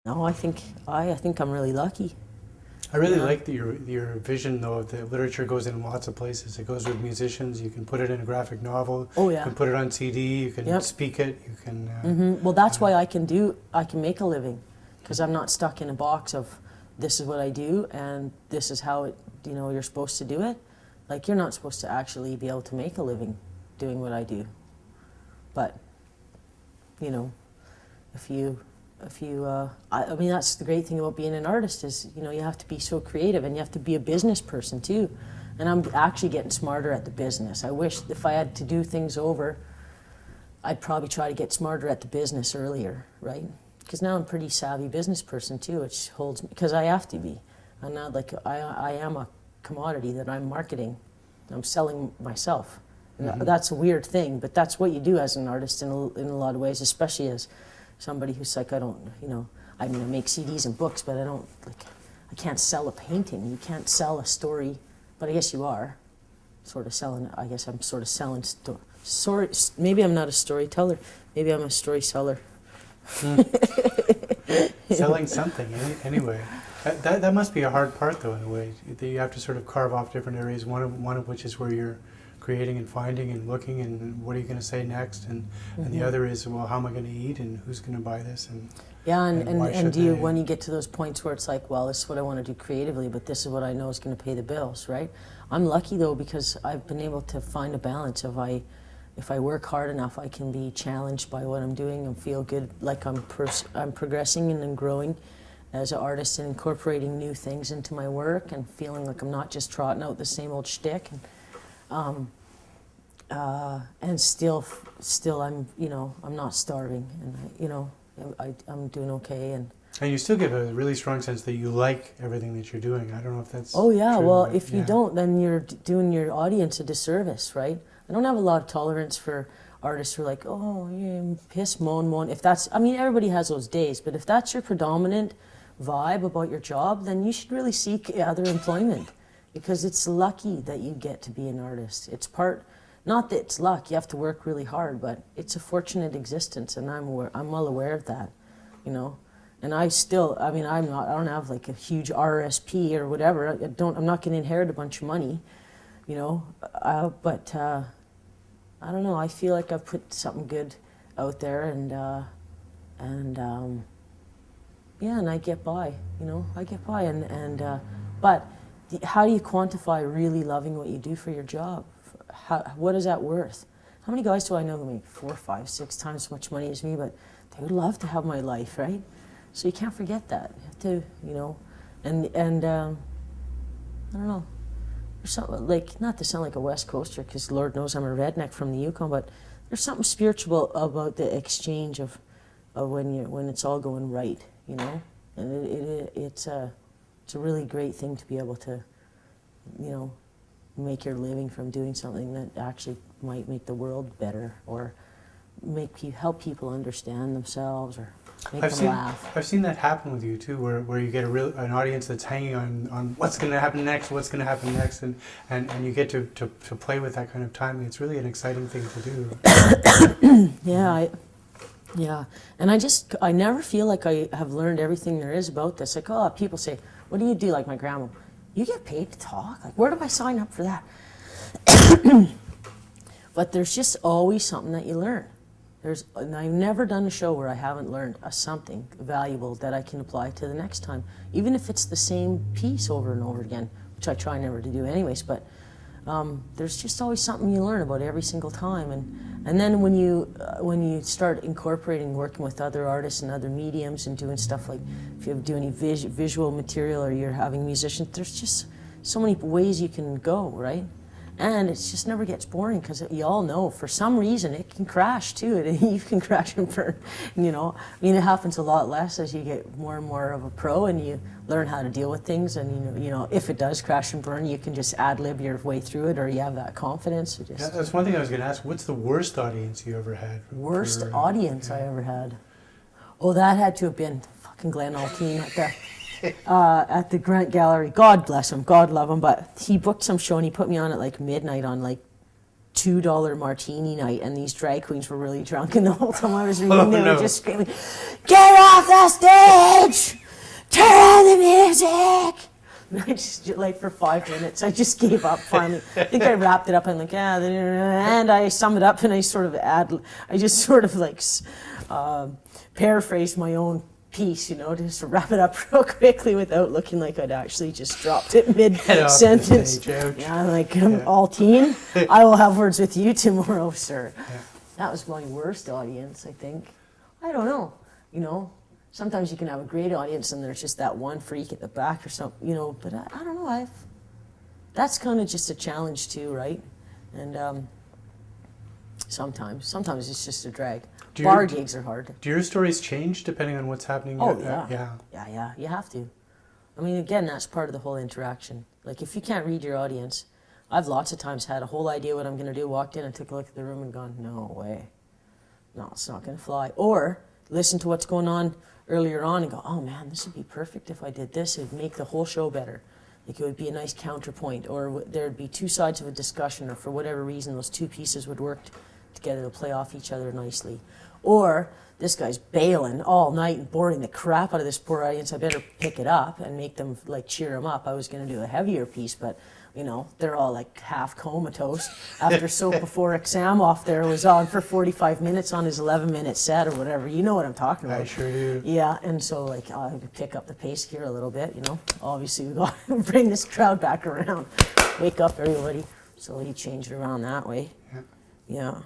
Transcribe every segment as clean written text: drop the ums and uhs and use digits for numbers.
No, I think I'm really lucky. I really like your vision, though. The literature goes in lots of places. It goes with musicians. You can put it in a graphic novel. Oh You yeah. can put it on CD. You can Yep. speak it. You can. Well, that's why I can make a living, because I'm not stuck in a box of this is what I do and this is how you're supposed to do it. Like, you're not supposed to actually be able to make a living doing what I do. But, you know, I mean, that's the great thing about being an artist is, you have to be so creative and you have to be a business person too. And I'm actually getting smarter at the business. I wish if I had to do things over, I'd probably try to get smarter at the business earlier, right? Because now I'm a pretty savvy business person too, which holds me, because I have to be. I'm not like, I am a commodity that I'm marketing. I'm selling myself. And that's a weird thing, but that's what you do as an artist in a lot of ways, especially as somebody who's like, I mean, I make CDs and books, but I can't sell a painting. You can't sell a story, but I guess you are sort of selling. I guess I'm sort of selling maybe I'm not a storyteller. Maybe I'm a story seller. Selling something anyway. That must be a hard part, though, in a way. You have to sort of carve off different areas. One of which is where you're creating and finding and looking and what are you going to say next, and the other is, well, how am I going to eat and who's going to buy this, and yeah, and do you, when you get to those points where it's like, well, this is what I want to do creatively, but this is what I know is going to pay the bills, right? I'm lucky though, because I've been able to find a balance of if I work hard enough, I can be challenged by what I'm doing and feel good, like I'm progressing and growing as an artist and incorporating new things into my work and feeling like I'm not just trotting out the same old shtick. And still I'm not starving, and I'm doing okay. And you still give a really strong sense that you like everything that you're doing. I don't know if that's oh yeah, true, well, but if you don't, then you're doing your audience a disservice, right? I don't have a lot of tolerance for artists who are like, oh, yeah, piss, moan. If that's, I mean, everybody has those days, but if that's your predominant vibe about your job, then you should really seek other employment, because it's lucky that you get to be an artist. It's not that it's luck, you have to work really hard, but it's a fortunate existence, and I'm well aware of that, And I mean, I don't have like a huge RSP or whatever. I'm not going to inherit a bunch of money, but I don't know. I feel like I've put something good out there, and I get by. I get by, but how do you quantify really loving what you do for your job? What is that worth? How many guys do I know who make 4, 5, 6 times as much money as me, but they would love to have my life, right? So you can't forget that. You have to, and I don't know. There's something, like, not to sound like a West Coaster, because Lord knows I'm a redneck from the Yukon, but there's something spiritual about the exchange of when it's all going right, And it's a really great thing to be able to, make your living from doing something that actually might make the world better, or help people understand themselves, or make them laugh. I've seen that happen with you too, where you get an audience that's hanging on what's going to happen next, and you get to play with that kind of timing. It's really an exciting thing to do. Yeah, and I never feel like I have learned everything there is about this. Like, oh, people say, what do you do? Like my grandma, you get paid to talk? Like, where do I sign up for that? But there's just always something that you learn. And I've never done a show where I haven't learned something valuable that I can apply to the next time, even if it's the same piece over and over again, which I try never to do anyways. But there's just always something you learn about every single time, and then when you start incorporating working with other artists and other mediums and doing stuff, like if you do any visual material or you're having musicians, there's just so many ways you can go, right? And it just never gets boring, because you all know for some reason it can crash too. You can crash and burn, I mean, it happens a lot less as you get more and more of a pro and you learn how to deal with things. And if it does crash and burn, you can just ad-lib your way through it, or you have that confidence. That's one thing I was going to ask. What's the worst audience you ever had? Worst audience I ever had? Oh, that had to have been fucking Glenn Alpine at the Grant Gallery. God bless him, God love him, but he booked some show and he put me on at like midnight on like $2 martini night, and these drag queens were really drunk, and the whole time I was reading, Oh, they no. were just screaming, "Get off the stage! Turn on the music!" And I just, like, for 5 minutes, I just gave up finally. I think I wrapped it up. I'm like, yeah, and I summed it up, and I just sort of like paraphrased my own piece, just to wrap it up real quickly without looking like I'd actually just dropped it mid-sentence. Yeah, I'm like, all teen, I will have words with you tomorrow, sir. Yeah. That was my worst audience, I think. I don't know, sometimes you can have a great audience and there's just that one freak at the back or something, but I don't know, that's kind of just a challenge too, right? And sometimes it's just a drag. Bar gigs are hard. Do your stories change depending on what's happening? Oh, Yeah. Yeah, you have to. I mean, again, that's part of the whole interaction. Like, if you can't read your audience, I've lots of times had a whole idea what I'm going to do, walked in and took a look at the room and gone, no way. No, it's not going to fly. Or listen to what's going on earlier on and go, oh man, this would be perfect if I did this. It would make the whole show better. Like, it would be a nice counterpoint, or there would be two sides of a discussion, or for whatever reason, those two pieces would work together to play off each other nicely. Or this guy's bailing all night and boring the crap out of this poor audience. I better pick it up and make them, like, cheer them up. I was going to do a heavier piece, but they're all like half comatose after Soap Before Exam off there was on for 45 minutes on his 11-minute set or whatever. You know what I'm talking about. I sure do. Yeah, and so, like, I had to pick up the pace here a little bit, Obviously, we got to bring this crowd back around. Wake up, everybody. So he changed it around that way. Yeah.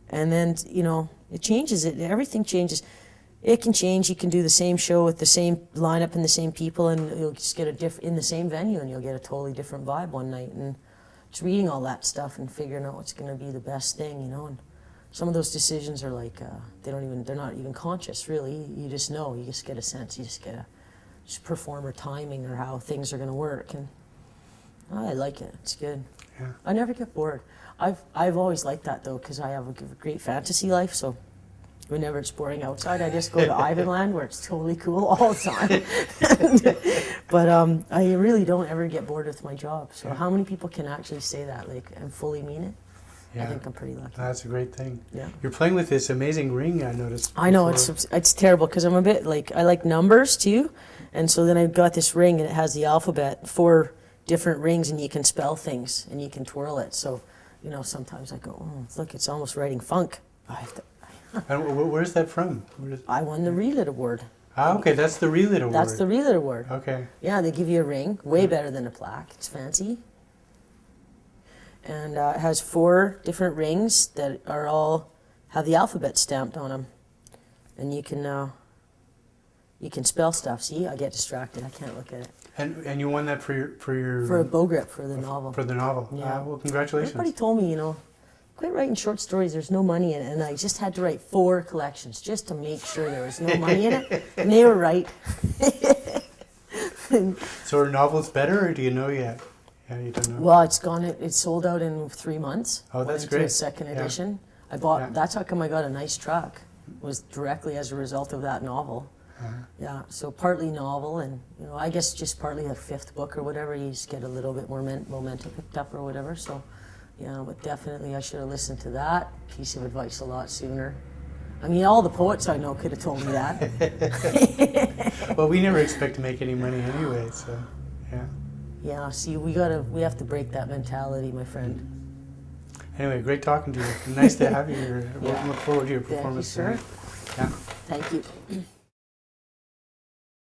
And then, it changes. Everything changes. It can change. You can do the same show with the same lineup and the same people, and you'll just get in the same venue, and you'll get a totally different vibe one night. And just reading all that stuff and figuring out what's going to be the best thing, And some of those decisions are like they're not even conscious, really. You just know. You just get a sense. You just get a performer timing or how things are going to work, and I like it. It's good. Yeah. I never get bored. I've always liked that though, because I have a great fantasy life, so whenever it's boring outside, I just go to Ivanland where it's totally cool all the time. But I really don't ever get bored with my job. So how many people can actually say that, like, and fully mean it? Yeah. I think I'm pretty lucky. That's a great thing. Yeah. You're playing with this amazing ring, I noticed. I know, before. it's terrible because I'm a bit like, I like numbers too. And so then I've got this ring and it has the alphabet, 4 different rings, and you can spell things and you can twirl it. So, sometimes I go, oh, look, it's almost writing funk. I have to. And where's that from? I won the Reel It Award. Ah, okay, that's the Reel It Award. That's the Reel It Award. Okay. Yeah, they give you a ring, way better than a plaque. It's fancy. And it has 4 different rings that are all have the alphabet stamped on them. And you can spell stuff. See, I get distracted. I can't look at it. And you won that for a bow grip for the novel. For the novel. Yeah. Well, congratulations. Everybody told me, quit writing short stories. There's no money in it, and I just had to write 4 collections just to make sure there was no money in it, and they were right. So are novels better, or do you know yet? Yeah, you don't know. Well, it's sold out in 3 months. Oh, that's Went into great. a second Yeah. edition. I bought. Yeah. That's how come I got a nice truck. Was directly as a result of that novel. Yeah, so partly novel, and I guess just partly a 5th book or whatever. You just get a little bit more momentum picked up or whatever. So, but definitely I should have listened to that piece of advice a lot sooner. I mean, all the poets I know could have told me that. Well, we never expect to make any money anyway, so yeah. Yeah, see, we have to break that mentality, my friend. Anyway, great talking to you. Nice to have you here. Yeah. Look forward to your performance. Thank you, sir. Yeah. Thank you.